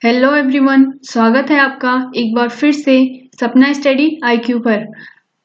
Hello everyone, स्वागत है आपका एक बार फिर से सपना स्टडी आईक्यू पर।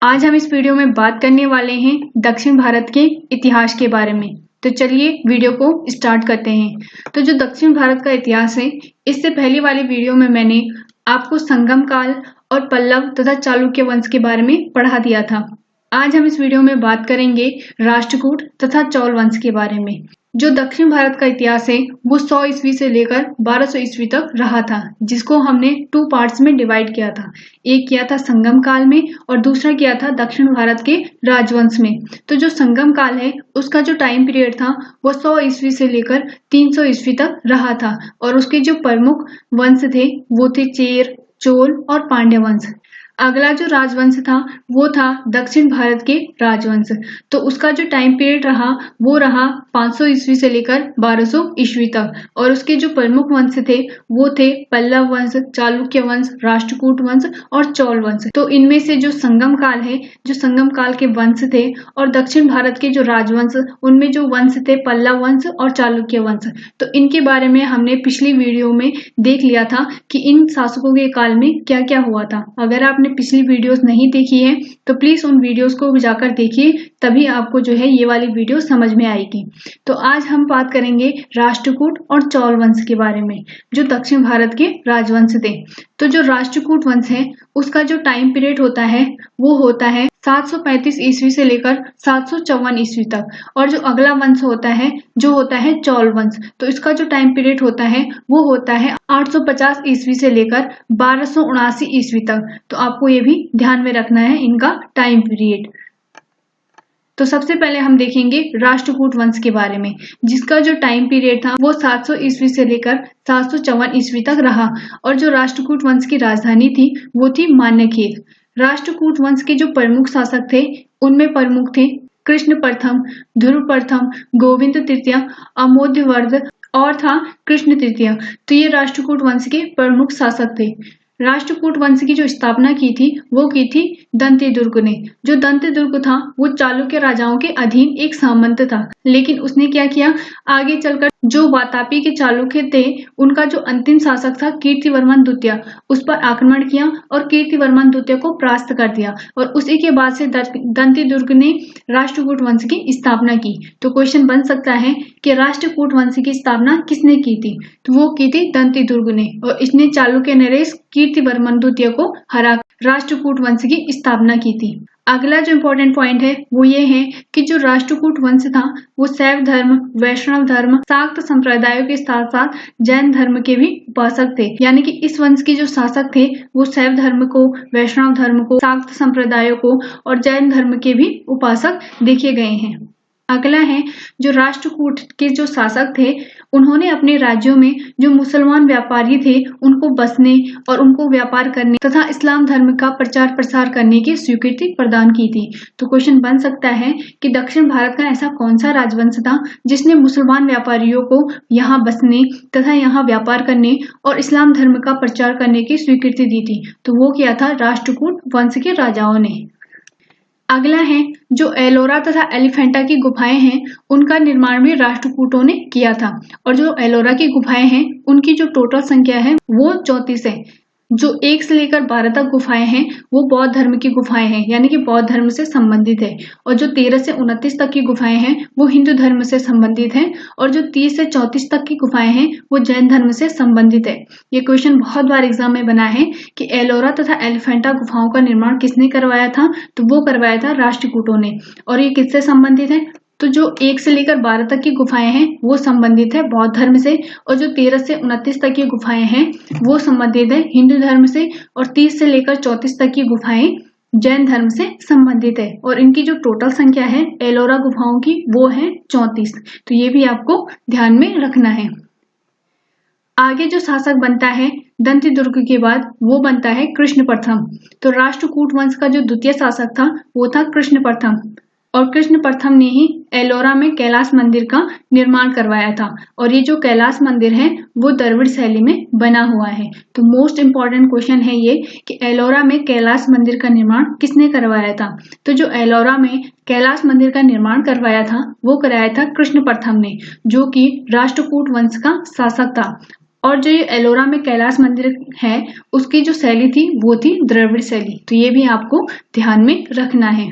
आज हम इस वीडियो में बात करने वाले हैं दक्षिण भारत के इतिहास के बारे में। तो चलिए वीडियो को स्टार्ट करते हैं। तो जो दक्षिण भारत का इतिहास है, इससे पहले वाली वीडियो में मैंने आपको संगम काल और पल्लव तथा चालुक्य वंश के बारे में पढ़ा दिया था। आज हम इस वीडियो में बात करेंगे राष्ट्रकूट तथा चौल वंश के बारे में। जो दक्षिण भारत का इतिहास है वो 100 ईस्वी से लेकर 1200 ईस्वी तक रहा था, जिसको हमने 2 पार्ट्स में डिवाइड किया था। एक किया था संगम काल में और दूसरा किया था दक्षिण भारत के राजवंश में। तो जो संगम काल है उसका जो टाइम पीरियड था वो 100 ईस्वी से लेकर 300 ईस्वी तक रहा था और उसके जो प्रमुख वंश थे वो थे चेर, चोल और पांड्य वंश। अगला जो राजवंश था वो था दक्षिण भारत के राजवंश। तो उसका जो टाइम पीरियड रहा वो रहा 500 ईस्वी से लेकर 1200 ईस्वी तक और उसके जो प्रमुख वंश थे वो थे पल्लव वंश, चालुक्य वंश, राष्ट्रकूट वंश और चौल वंश। तो इनमें से जो संगम काल है, जो संगम काल के वंश थे और दक्षिण भारत के जो राजवंश, उनमें जो वंश थे पल्लव वंश और चालुक्य वंश। तो इनके बारे में हमने पिछली वीडियो में देख लिया था कि इन शासकों के काल में क्या क्या हुआ था। अगर आपने पिछली वीडियोस नहीं देखी है तो प्लीज उन वीडियोस को जाकर देखिए, तभी आपको जो है ये वाली वीडियो समझ में आएगी। तो आज हम बात करेंगे राष्ट्रकूट और चौल वंश के बारे में, जो दक्षिण भारत के राजवंश थे। तो जो राष्ट्रकूट वंश है उसका जो टाइम पीरियड होता है वो होता है 735 ईस्वी से लेकर 754 ईस्वी तक। और जो अगला वंश होता है जो होता है चौल वंश, तो इसका जो टाइम पीरियड होता है वो होता है 850 ईस्वी से लेकर 1279 ईस्वी तक। तो आपको ये भी ध्यान में रखना है इनका टाइम पीरियड। तो सबसे पहले हम देखेंगे राष्ट्रकूट वंश के बारे में, जिसका जो टाइम पीरियड था वो 700 ईस्वी से लेकर 754 ईस्वी तक रहा। और जो राष्ट्रकूट वंश की राजधानी थी वो थी मान्यखेल। राष्ट्रकूट वंश के जो प्रमुख शासक थे उनमें प्रमुख थे कृष्ण प्रथम, ध्रुव प्रथम, गोविंद तृतीय, अमोध्यवर्ध और था कृष्ण तृतीय। तो ये राष्ट्रकूट वंश के प्रमुख शासक थे। राष्ट्रकूट वंश की जो स्थापना की थी वो की थी दंतिदुर्ग ने। जो दंतिदुर्ग था वो चालुक्य राजाओं के अधीन एक सामंत था, लेकिन उसने क्या किया, आगे चलकर जो वातापी के चालुक्य थे उनका जो अंतिम शासक था कीर्तिवर्मन द्वितीय, उस पर आक्रमण किया और कीर्तिवर्मन द्वितीय को परास्त कर दिया। और उसी के बाद से दंतिदुर्ग ने राष्ट्रकूट वंश की स्थापना की। तो क्वेश्चन बन सकता है कि राष्ट्रकूट वंश की स्थापना किसने की थी, तो वो की थी दंतिदुर्ग ने। और इसने चालुक्य नरेश कीर्तिवर्मन द्वितीय को हरा राष्ट्रकूट वंश की स्थापना की थी। अगला जो इम्पोर्टेंट पॉइंट है वो ये है कि जो राष्ट्रकूट वंश था वो शैव धर्म, वैष्णव धर्म, शाक्त संप्रदायों के साथ साथ जैन धर्म के भी उपासक थे। यानी कि इस वंश के जो शासक थे वो शैव धर्म को, वैष्णव धर्म को, शाक्त संप्रदायों को और जैन धर्म के भी उपासक देखे गए हैं। अगला है जो राष्ट्रकूट के जो शासक थे उन्होंने अपने राज्यों में जो मुसलमान व्यापारी थे उनको बसने और उनको व्यापार करने तथा इस्लाम धर्म का प्रचार प्रसार करने की स्वीकृति प्रदान की थी। तो क्वेश्चन बन सकता है कि दक्षिण भारत का ऐसा कौन सा राजवंश था जिसने मुसलमान व्यापारियों को यहाँ बसने तथा यहाँ व्यापार करने और इस्लाम धर्म का प्रचार करने की स्वीकृति दी थी। तो वो क्या था, राष्ट्रकूट वंश के राजाओं ने। अगला है जो एलोरा तथा एलिफेंटा की गुफाएं हैं उनका निर्माण भी राष्ट्रकूटों ने किया था। और जो एलोरा की गुफाएं हैं उनकी जो टोटल संख्या है वो 34 है। जो 1 से लेकर 12 तक गुफाएं हैं वो बौद्ध धर्म की गुफाएं हैं, यानी कि बौद्ध धर्म से संबंधित है। और जो 13 से 29 तक की गुफाएं हैं वो हिंदू धर्म से संबंधित है। और जो 30 से 34 तक की गुफाएं हैं वो जैन धर्म से संबंधित है। ये क्वेश्चन बहुत बार एग्जाम में बना है कि एलोरा तथा एलिफेंटा गुफाओं का निर्माण किसने करवाया था, तो वो करवाया था राष्ट्रकूटों ने। और ये किससे संबंधित है, तो जो 1 से लेकर 12 तक की गुफाएं हैं वो संबंधित है बौद्ध धर्म से। और जो 13 से 29 तक की गुफाएं हैं वो संबंधित है हिंदू धर्म से। और 30 से लेकर 34 तक की गुफाएं जैन धर्म से संबंधित है। और इनकी जो टोटल संख्या है एलोरा गुफाओं की वो है 34। तो ये भी आपको ध्यान में रखना है। आगे जो शासक बनता है दंतिदुर्ग के बाद वो बनता है कृष्ण प्रथम। तो राष्ट्रकूट वंश का जो द्वितीय शासक था वो था कृष्ण प्रथम। और कृष्ण प्रथम ने ही एलोरा में कैलाश मंदिर का निर्माण करवाया था। और ये जो कैलाश मंदिर है वो द्रविड़ शैली में बना हुआ है। तो मोस्ट इम्पॉर्टेंट क्वेश्चन है ये कि एलोरा में कैलाश मंदिर का निर्माण किसने करवाया था। तो जो एलोरा में कैलाश मंदिर का निर्माण करवाया था वो कराया था कृष्ण प्रथम ने, जो कि राष्ट्रकूट वंश का शासक था। और जो ये एलोरा में कैलाश मंदिर है उसकी जो शैली थी वो थी द्रविड़ शैली। तो ये भी आपको ध्यान में रखना है।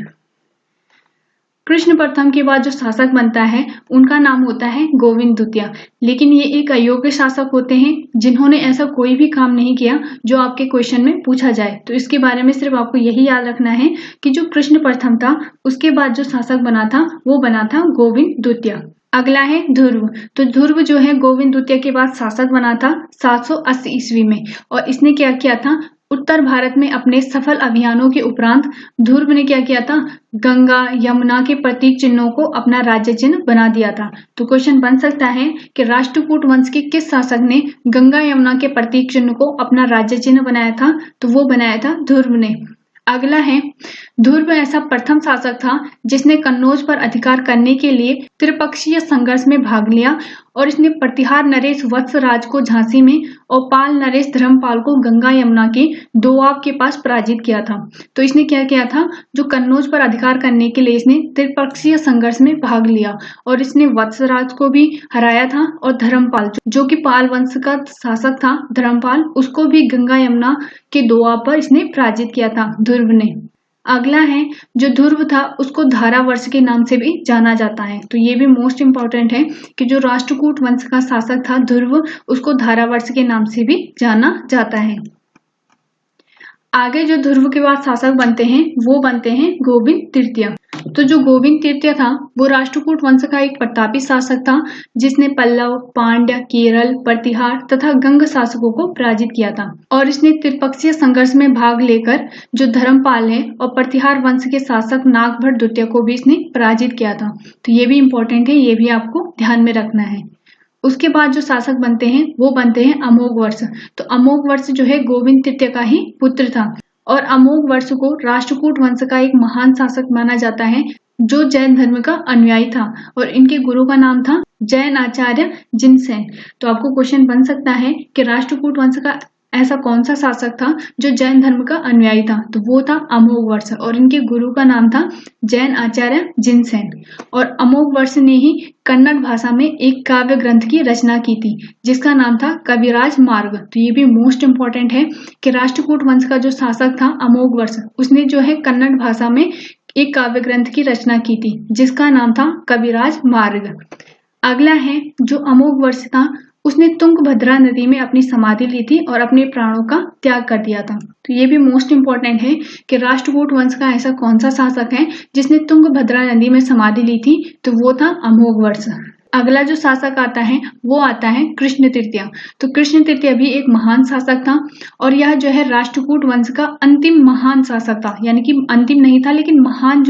कृष्ण प्रथम के बाद जो शासक बनता है उनका नाम होता है गोविंद द्वितीय, लेकिन ये एक अयोग्य शासक होते हैं जिन्होंने ऐसा कोई भी काम नहीं किया जो आपके क्वेश्चन में पूछा जाए। तो इसके बारे में सिर्फ आपको यही याद रखना है कि जो कृष्ण प्रथम था उसके बाद जो शासक बना था वो बना था गोविंद द्वितीय। अगला है ध्रुव। तो ध्रुव जो है गोविंद द्वितीय के बाद शासक बना था 780 ईस्वी में, और इसने क्या किया था, उत्तर भारत में अपने सफल अभियानों के उपरांत ध्रुव ने क्या किया था, गंगा यमुना के प्रतीक चिन्हों को अपना राज्य चिन्ह बना दिया था। तो क्वेश्चन बन सकता है कि राष्ट्रकूट वंश के किस शासक ने गंगा यमुना के प्रतीक चिन्ह को अपना राज्य चिन्ह बनाया था, तो वो बनाया था ध्रुव ने। अगला है ध्रुव ऐसा प्रथम शासक था जिसने कन्नौज पर अधिकार करने के लिए त्रिपक्षीय संघर्ष में भाग लिया, और इसने प्रतिहार नरेश वत्सराज को झांसी में और पाल नरेश धर्मपाल को गंगा यमुना के दोआब के पास पराजित किया था। तो इसने क्या किया था, जो कन्नौज पर अधिकार करने के लिए इसने त्रिपक्षीय संघर्ष में भाग लिया, और इसने वत्सराज को भी हराया था, और धर्मपाल जो कि पाल वंश का शासक था धर्मपाल, उसको भी गंगा यमुना के दोआब पर इसने पराजित किया था ध्रुव ने। अगला है जो ध्रुव था उसको धारावर्ष के नाम से भी जाना जाता है। तो ये भी मोस्ट इंपॉर्टेंट है कि जो राष्ट्रकूट वंश का शासक था ध्रुव, उसको धारावर्ष के नाम से भी जाना जाता है। आगे जो ध्रुव के बाद शासक बनते हैं वो बनते हैं गोविंद तृतीय। तो जो गोविंद तृतीय था वो राष्ट्रकूट वंश का एक प्रतापी शासक था जिसने पल्लव, पांड्य, केरल, प्रतिहार तथा गंग शासकों को पराजित किया था, और इसने त्रिपक्षीय संघर्ष में भाग लेकर जो धर्मपाल है और प्रतिहार वंश के शासक नागभट्ट द्वितीय को भी इसने पराजित किया था। तो ये भी इंपॉर्टेंट है, ये भी आपको ध्यान में रखना है। उसके बाद जो शासक बनते हैं वो बनते हैं अमोघवर्ष। तो अमोघवर्ष जो है गोविंद तृतीय का ही पुत्र था, और अमोघवर्ष को राष्ट्रकूट वंश का एक महान शासक माना जाता है जो जैन धर्म का अनुयायी था, और इनके गुरु का नाम था जैन आचार्य जिनसेन। तो आपको क्वेश्चन बन सकता है कि राष्ट्रकूट वंश का ऐसा कौन सा शासक था जो जैन धर्म का अनुयायी था, तो वो था अमोघवर्ष, और इनके गुरु का नाम था जैन आचार्य जिनसेन। और अमोघवर्ष ने ही कन्नड़ भाषा में एक काव्य ग्रंथ की रचना की थी जिसका नाम था कविराज मार्ग। तो ये भी मोस्ट इंपॉर्टेंट है कि राष्ट्रकूट वंश का जो शासक था अमोघवर्ष, उसने जो है कन्नड़ भाषा में एक काव्य ग्रंथ की रचना की थी जिसका नाम था कविराज मार्ग। अगला है जो अमोघवर्ष था उसने तुंगभद्रा नदी में अपनी समाधि ली थी और अपने प्राणों का त्याग कर दिया था। तो ये भी मोस्ट इंपॉर्टेंट है कि राष्ट्रकूट वंश का ऐसा कौन सा शासक है जिसने तुंगभद्रा नदी में समाधि ली थी, तो वो था अमोघवर्ष। अगला जो शासक आता है वो आता है कृष्ण तृतीय। तो कृष्ण तृतीय भी एक महान शासक था, और यह जो है राष्ट्रकूट वंश का अंतिम महान शासक था, यानी कि अंतिम नहीं था लेकिन महान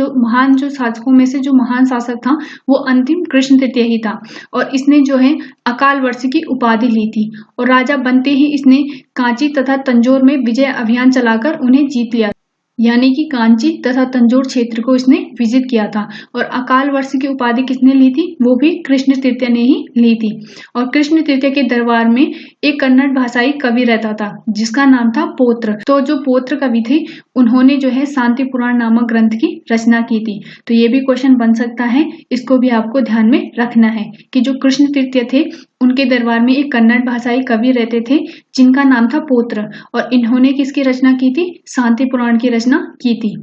जो शासकों में से जो महान शासक था वो अंतिम कृष्ण तृतीय ही था। और इसने जो है अकाल वर्ष की उपाधि ली थी, और राजा बनते ही इसने कांची तथा तंजौर में विजय अभियान चलाकर उन्हें जीत लिया, यानी कि कांची तथा तंजौर क्षेत्र को इसने विजिट किया था। और अकाल वर्ष की उपाधि किसने ली थी, वो भी कृष्ण तृतीय ने ही ली थी। और कृष्ण तृतीय के दरबार में एक कन्नड़ भाषाई कवि रहता था जिसका नाम था पोत्र। तो जो पोत्र कवि थे उन्होंने जो है शांति पुराण नामक ग्रंथ की रचना की थी। तो ये भी क्वेश्चन बन सकता है, इसको भी आपको ध्यान में रखना है कि जो कृष्ण तृतीय थे उनके दरबार में एक कन्नड़ भाषाई कवि रहते थे जिनका नाम था पोत्र, और इन्होंने किसकी रचना की थी, शांति पुराण की रचना की थी।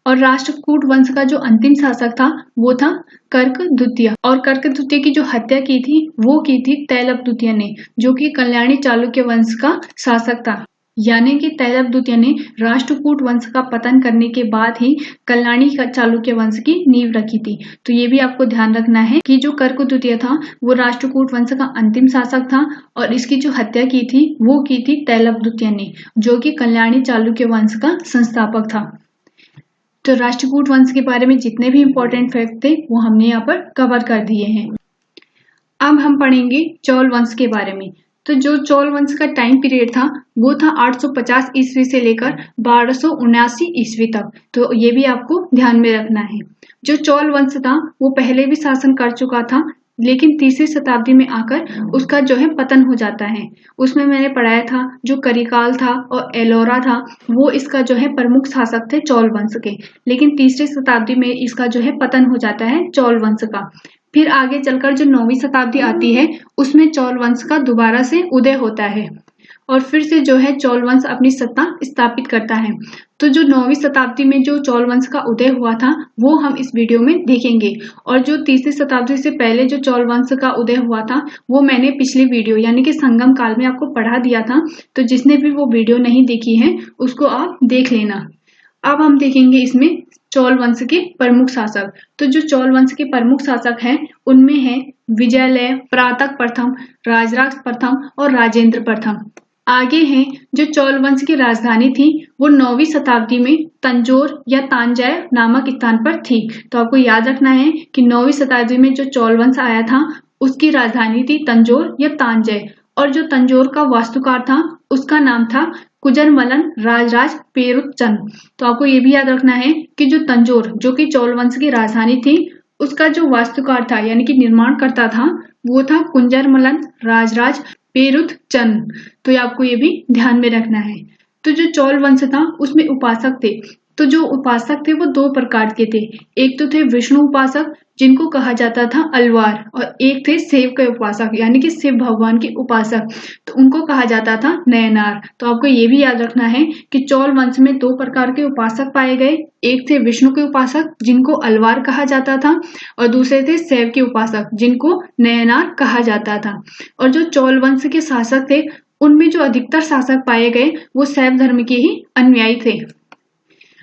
और राष्ट्रकूट वंश का जो अंतिम शासक था वो था कर्क द्वितीय, और कर्क द्वितीय की जो हत्या की थी वो की थी तैलप द्वितीय ने, जो कि कल्याणी चालुक्य वंश का शासक था। यानी कि तैलप द्वितीय ने राष्ट्रकूट वंश का पतन करने के बाद ही कल्याणी चालुक्य वंश की नींव रखी थी। तो ये भी आपको ध्यान रखना है कि जो कर्क द्वितीय था वो राष्ट्रकूट वंश का अंतिम शासक था, और इसकी जो हत्या की थी वो की थी तैलप द्वितीय ने, जो कि कल्याणी चालुक्य वंश का संस्थापक था। तो राष्ट्रकूट वंश के बारे में जितने भी इंपॉर्टेंट फैक्ट थे वो हमने यहाँ पर कवर कर दिए हैं। अब हम पढ़ेंगे चोल वंश के बारे में। तो जो चोल वंश का टाइम पीरियड था वो था 850 ईस्वी से लेकर 1279 ईस्वी तक। तो ये भी आपको ध्यान में रखना है। जो चोल वंश था वो पहले भी शासन कर चुका था, लेकिन तीसरी शताब्दी में आकर उसका जो है पतन हो जाता है। उसमें मैंने पढ़ाया था जो करिकाल था और एलोरा था वो इसका जो है प्रमुख शासक थे चोल वंश के, लेकिन तीसरी शताब्दी में इसका जो है पतन हो जाता है चोल वंश का। फिर आगे चलकर जो 9वीं शताब्दी आती है उसमें चोल वंश का दोबारा से उदय होता है और फिर से जो है चोल वंश अपनी सत्ता स्थापित करता है। तो जो 9वीं शताब्दी में जो चोल वंश का उदय हुआ था वो हम इस वीडियो में देखेंगे, और जो 3री शताब्दी से पहले जो चोल वंश का उदय हुआ था वो मैंने पिछली वीडियो यानी कि संगम काल में आपको पढ़ा दिया था। तो जिसने भी वो वीडियो नहीं देखी है उसको आप देख लेना। अब हम देखेंगे इसमें चोल वंश के प्रमुख शासक। तो जो चोल वंश के प्रमुख शासक हैं उनमें है विजयलय, परातक प्रथम, राजराज प्रथम और राजेंद्र प्रथम। आगे हैं जो चोल वंश की राजधानी थी वो 9वीं शताब्दी में तंजौर या तांजय नामक स्थान पर थी। तो आपको याद रखना है कि 9वीं शताब्दी में जो चोल वंश आया था उसकी राजधानी थी तंजौर या तांजय, और जो तंजौर का वास्तुकार था उसका नाम था कुजरमलन राजराज पेरुचंद। तो आपको ये भी याद रखना है कि जो तंजौर जो कि चोल वंश की राजधानी थी उसका जो वास्तुकार था यानी कि निर्माण करता था वो था कुंजरमलन राजराज पेरुचंद। तो आपको ये भी ध्यान में रखना है। तो जो चोल वंश था उसमें उपासक थे। तो जो उपासक थे वो 2 प्रकार के थे। एक तो थे विष्णु उपासक जिनको कहा जाता था अलवार, और एक थे शिव के उपासक यानी कि शिव भगवान के उपासक, तो उनको कहा जाता था नयनार। तो आपको ये भी याद रखना है कि चोल वंश में 2 प्रकार के उपासक पाए गए। एक थे विष्णु के उपासक जिनको अलवार कहा जाता था, और दूसरे थे शैव के उपासक जिनको नयनार कहा जाता था। और जो चोल वंश के शासक थे उनमें जो अधिकतर शासक पाए गए वो शैव धर्म के ही अनुयायी थे।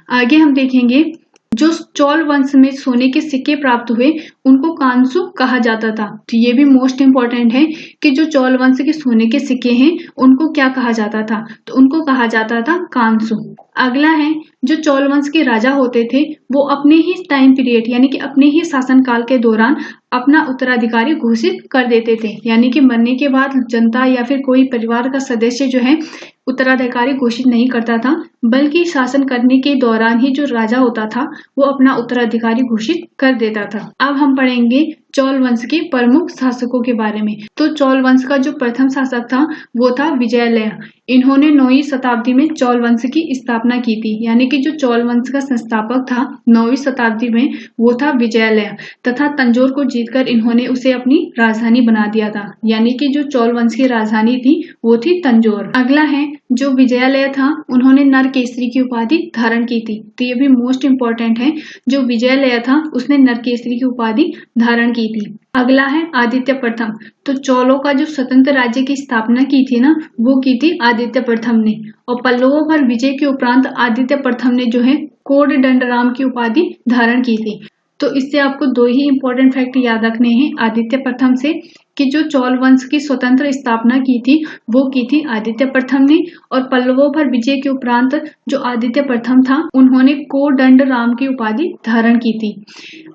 आगे हम देखेंगे जो चोल वंश में सोने के सिक्के प्राप्त हुए उनको कांसु कहा जाता था। तो ये भी मोस्ट इंपॉर्टेंट है कि जो चोल वंश के सोने के सिक्के हैं उनको क्या कहा जाता था, तो उनको कहा जाता था कांसु। अगला है जो चोल वंश के राजा होते थे वो अपने ही टाइम पीरियड यानी कि अपने ही शासनकाल के दौरान अपना उत्तराधिकारी घोषित कर देते थे, यानी कि मरने के बाद जनता या फिर कोई परिवार का सदस्य जो है उत्तराधिकारी घोषित नहीं करता था, बल्कि शासन करने के दौरान ही जो राजा होता था वो अपना उत्तराधिकारी घोषित कर देता था। अब हम पढ़ेंगे चोल वंश के प्रमुख शासकों के बारे में। तो चोल वंश का जो प्रथम शासक था वो था विजयलय। इन्होंने 9वीं शताब्दी में चोल वंश की स्थापना की थी, यानी कि जो चोल वंश का संस्थापक था 9वीं शताब्दी में वो था विजयलय, तथा तंजौर को जीतकर इन्होंने उसे अपनी राजधानी बना दिया था, यानी कि जो चोल वंश की राजधानी थी वो थी तंजौर। अगला है जो विजयलय था उन्होंने नरकेसरी की उपाधि धारण की थी। तो ये भी मोस्ट इंपॉर्टेंट है, जो विजयलय था उसने नरकेसरी की उपाधि धारण की थी। अगला है आदित्य प्रथम। तो चोलों का जो स्वतंत्र राज्य की स्थापना की थी ना वो की थी आदित्य प्रथम ने, और पल्लवों पर विजय के उपरांत आदित्य प्रथम ने जो है कोदंडराम की उपाधि धारण की थी। तो इससे आपको 2 ही इंपॉर्टेंट फैक्ट याद रखने हैं आदित्य प्रथम से, कि जो चोल वंश की स्वतंत्र स्थापना की थी वो की थी आदित्य प्रथम ने, और पल्लवों पर विजय के उपरांत जो आदित्य प्रथम था उन्होंने कोदंडराम की उपाधि धारण की थी।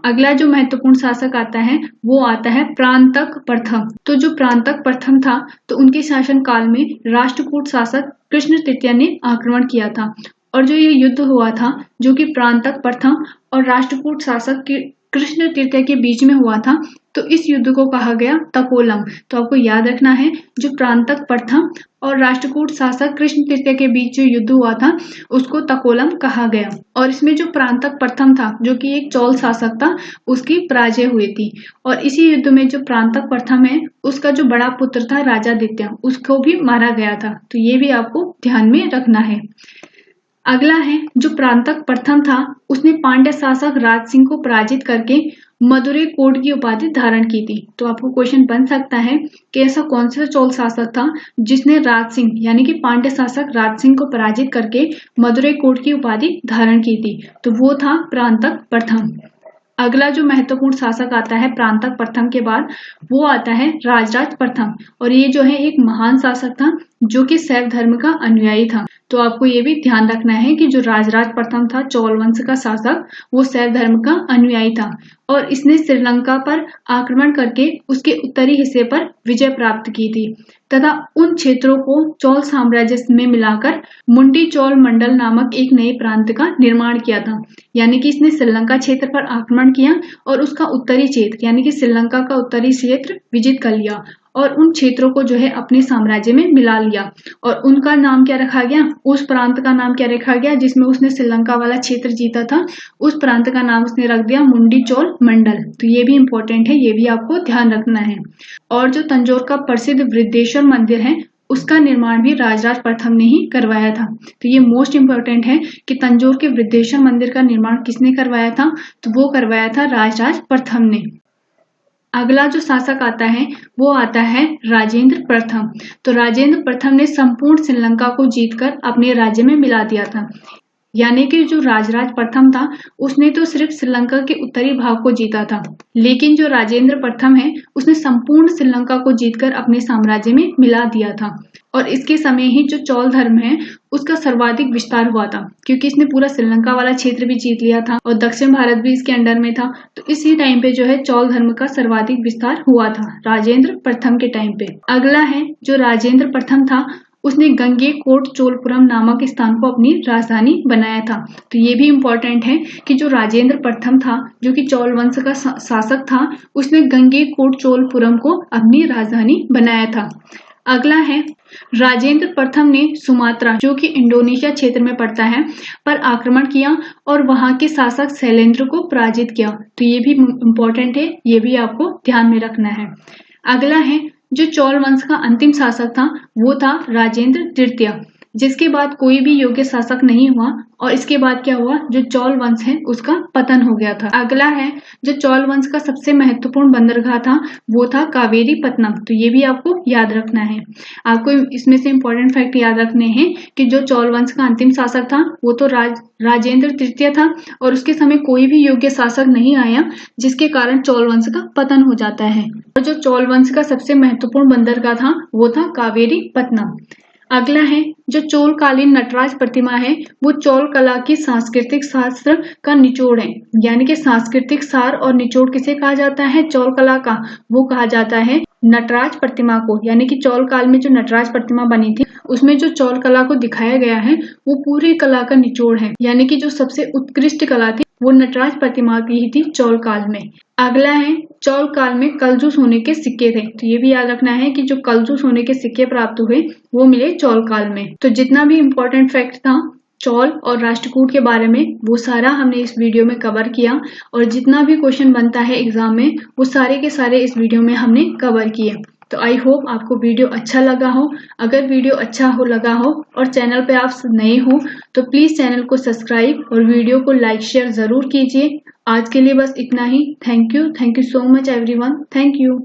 अगला जो महत्वपूर्ण शासक आता है वो आता है प्रांतक प्रथम। तो जो प्रांतक प्रथम था तो उनके शासन काल में राष्ट्रकूट शासक कृष्ण तृतीय ने आक्रमण किया था, और जो ये युद्ध हुआ था जो कि प्रांतक प्रथम और राष्ट्रकूट शासक कृष्ण तृतीय के बीच में हुआ था, तो इस युद्ध को कहा गया तपोलम। तो आपको याद रखना है जो प्रांतक प्रथम और राष्ट्रकूट शासक कृष्ण तृतीय के बीच जो युद्ध हुआ था उसको तपोलम कहा गया। और इसमें जो प्रांतक प्रथम था जो कि एक चोल शासक था उसकी पराजय हुई थी, और इसी युद्ध में जो प्रांतक प्रथम है उसका जो बड़ा पुत्र था राजादित्य उसको भी मारा गया था। तो ये भी आपको ध्यान में रखना है। अगला है जो प्रांतक प्रथम था उसने पांड्य शासक राज सिंह को पराजित करके मदुरै कोट की उपाधि धारण की थी। तो आपको क्वेश्चन बन सकता है कि ऐसा कौन सा चोल शासक था जिसने राज सिंह यानी कि पांड्य शासक राज सिंह को पराजित करके मदुरै कोट की उपाधि धारण की थी, तो वो था प्रांतक प्रथम। अगला जो महत्वपूर्ण शासक आता है प्रांतक प्रथम के बाद वो आता है राजराज प्रथम, और ये जो है एक महान शासक था जो कि शैव धर्म का अनुयायी था। तो आपको ये भी ध्यान रखना है कि जो राजराज प्रथम था चोल वंश का शासक वो शैव धर्म का अनुयायी था, और इसने श्रीलंका पर आक्रमण करके उसके उत्तरी हिस्से पर विजय प्राप्त की थी, तथा उन क्षेत्रों को चोल साम्राज्य में मिलाकर मुंडी चोल मंडल नामक एक नए प्रांत का निर्माण किया था। यानी कि इसने श्रीलंका क्षेत्र पर आक्रमण किया और उसका उत्तरी क्षेत्र यानी कि श्रीलंका का उत्तरी क्षेत्र विजित कर लिया, और उन क्षेत्रों को जो है अपने साम्राज्य में मिला लिया। और उनका नाम क्या रखा गया, उस प्रांत का नाम क्या रखा गया जिसमें उसने श्रीलंका वाला क्षेत्र जीता था, उस प्रांत का नाम उसने रख दिया मुंडी चोल मंडल। तो ये भी इंपॉर्टेंट है, ये भी आपको ध्यान रखना है। और जो तंजौर का प्रसिद्ध वृद्धेश्वर मंदिर है उसका निर्माण भी राजराज प्रथम ने ही करवाया था। तो ये मोस्ट इंपोर्टेंट है कि तंजौर के वृद्धेश्वर मंदिर का निर्माण किसने करवाया था, तो वो करवाया था राजराज प्रथम ने। अगला जो शासक आता है वो आता है राजेंद्र प्रथम। तो राजेंद्र प्रथम ने संपूर्ण श्रीलंका को जीतकर अपने राज्य में मिला दिया था। यानी कि जो राजराज प्रथम था उसने तो सिर्फ श्रीलंका के उत्तरी भाग को जीता था, लेकिन जो राजेंद्र प्रथम है उसने संपूर्ण श्रीलंका को जीतकर अपने साम्राज्य में मिला दिया था। और इसके समय ही जो चोल धर्म है उसका सर्वाधिक विस्तार हुआ था, क्योंकि इसने पूरा श्रीलंका वाला क्षेत्र भी जीत लिया था और दक्षिण भारत भी इसके अंडर में था। तो इसी टाइम पे जो है चोल धर्म का सर्वाधिक विस्तार हुआ था राजेंद्र प्रथम के टाइम पे। अगला है जो राजेंद्र प्रथम था उसने गंगेकोट चोलपुरम नामक स्थान को अपनी राजधानी बनाया था। तो ये भी इम्पोर्टेंट है कि जो राजेंद्र प्रथम था जो कि चोल वंश का शासक था उसने गंगेकोट चोलपुरम को अपनी राजधानी बनाया था। अगला है राजेंद्र प्रथम ने सुमात्रा जो कि इंडोनेशिया क्षेत्र में पड़ता है पर आक्रमण किया और वहां के शासक शैलेंद्र को पराजित किया। तो ये भी इम्पोर्टेंट है, ये भी आपको ध्यान में रखना है। अगला है जो चोल वंश का अंतिम शासक था वो था राजेंद्र तृतीय, जिसके बाद कोई भी योग्य शासक नहीं हुआ और इसके बाद क्या हुआ, जो चोल वंश है उसका पतन हो गया था। अगला है जो चोल वंश का सबसे महत्वपूर्ण बंदरगाह था वो था कावेरी पत्तनम। तो ये भी आपको याद रखना है। आपको इसमें से इम्पोर्टेंट फैक्ट याद रखने हैं कि जो चोल वंश का अंतिम शासक था वो तो राजेंद्र तृतीय था और उसके समय कोई भी योग्य शासक नहीं आया, जिसके कारण चोल वंश का पतन हो जाता है। और जो चोल वंश का सबसे महत्वपूर्ण बंदरगाह था वो था कावेरी पत्तनम। अगला है जो चोल कालीन नटराज प्रतिमा है वो चोल कला की सांस्कृतिक शास्त्र का निचोड़ है। यानी कि सांस्कृतिक सार और निचोड़ किसे कहा जाता है, चोल कला का, वो कहा जाता है नटराज प्रतिमा को। यानी कि चोल काल में जो नटराज प्रतिमा बनी थी उसमें जो चोल कला को दिखाया गया है वो पूरी कला का निचोड़ है। यानी कि जो सबसे उत्कृष्ट कला थी वो नटराज प्रतिमा की ही थी चोल काल में। अगला है चोल काल में कलजू सोने के सिक्के थे। तो ये भी याद रखना है कि जो कलजू सोने के सिक्के प्राप्त हुए वो मिले चोल काल में। तो जितना भी इम्पोर्टेंट फैक्ट था चोल और राष्ट्रकूट के बारे में वो सारा हमने इस वीडियो में कवर किया और जितना भी क्वेश्चन बनता है एग्जाम में वो सारे के सारे इस वीडियो में हमने कवर किए। तो आई होप आपको वीडियो अच्छा लगा हो। अगर वीडियो अच्छा लगा हो और चैनल पे आप नए हो तो प्लीज चैनल को सब्सक्राइब और वीडियो को लाइक शेयर जरूर कीजिए। आज के लिए बस इतना ही। Thank you so much everyone. Thank you.